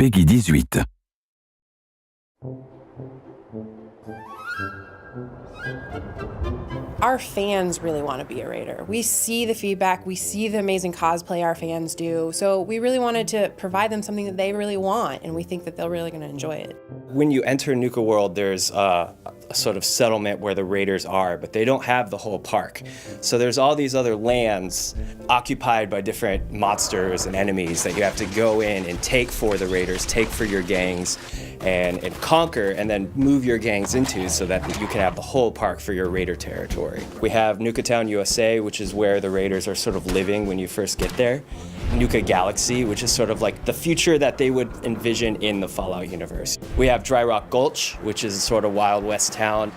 Peggy 18. Our fans really want to be a raider. We see the feedback, we see the amazing cosplay our fans do, so we really wanted to provide them something that they really want, and we think that they're really going to enjoy it. When you enter Nuka World, there's a sort of settlement where the raiders are, but they don't have the whole park. So there's all these other lands occupied by different monsters and enemies that you have to go in and take for the raiders, take for your gangs, and conquer, and then move your gangs into so that you can have the whole park for your raider territory. We have Nuka Town, USA, which is where the raiders are sort of living when you first get there. Nuka Galaxy, which is sort of like the future that they would envision in the Fallout universe. We have Dry Rock Gulch, which is sort of Wild West town.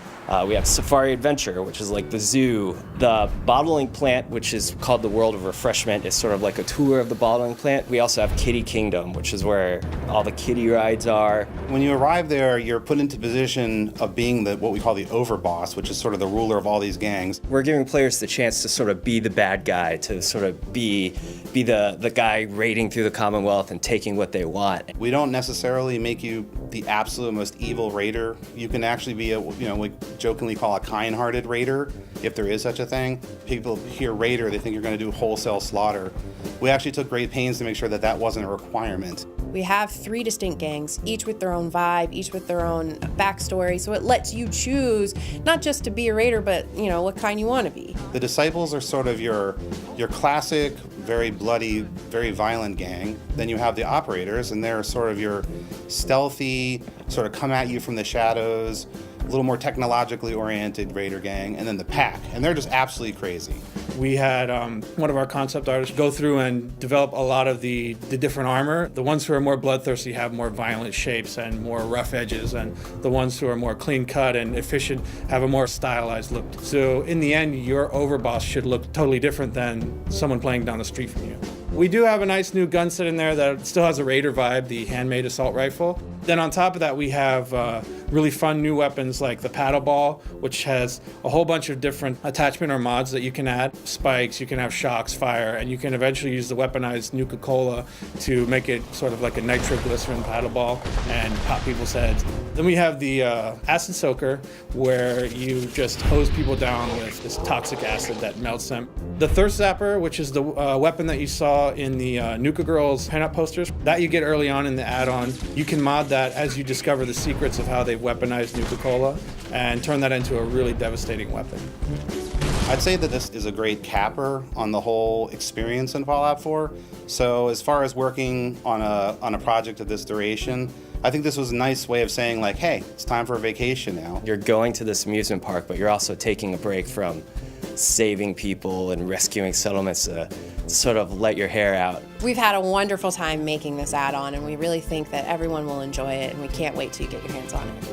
We have Safari Adventure, which is like the zoo. The bottling plant, which is called the World of Refreshment, is sort of like a tour of the bottling plant. We also have Kitty Kingdom, which is where all the kitty rides are. When you arrive there, you're put into position of being what we call the overboss, which is sort of the ruler of all these gangs. We're giving players the chance to sort of be the bad guy, to sort of be the guy raiding through the Commonwealth and taking what they want. We don't necessarily make you the absolute most evil raider. You can actually be we jokingly call a kind-hearted raider, if there is such a thing. People hear raider, they think you're going to do wholesale slaughter. We actually took great pains to make sure that that wasn't a requirement. We have 3 distinct gangs, each with their own vibe, each with their own backstory, so it lets you choose not just to be a raider, but what kind you want to be. The Disciples are sort of your classic, very bloody, very violent gang. Then you have the Operators, and they're sort of your stealthy, sort of come at you from the shadows, a little more technologically oriented raider gang, and then the Pack, and they're just absolutely crazy. We had one of our concept artists go through and develop a lot of the different armor. The ones who are more bloodthirsty have more violent shapes and more rough edges, and the ones who are more clean cut and efficient have a more stylized look. So in the end, your overboss should look totally different than someone playing down the street from you. We do have a nice new gun set in there that still has a raider vibe, the handmade assault rifle. Then on top of that, we have really fun new weapons like the paddle ball, which has a whole bunch of different attachment or mods that you can add. Spikes, you can have shocks, fire, and you can eventually use the weaponized Nuka-Cola to make it sort of like a nitroglycerin paddle ball and pop people's heads. Then we have the acid soaker, where you just hose people down with this toxic acid that melts them. The thirst zapper, which is the weapon that you saw in the Nuka Girls pinup posters, that you get early on in the add-on. You can mod that as you discover the secrets of how they've weaponized Nuka-Cola and turn that into a really devastating weapon. I'd say that this is a great capper on the whole experience in Fallout 4. So as far as working on a project of this duration, I think this was a nice way of saying like, hey, it's time for a vacation now. You're going to this amusement park, but you're also taking a break from saving people and rescuing settlements to sort of let your hair out. We've had a wonderful time making this add-on, and we really think that everyone will enjoy it, and we can't wait till you get your hands on it.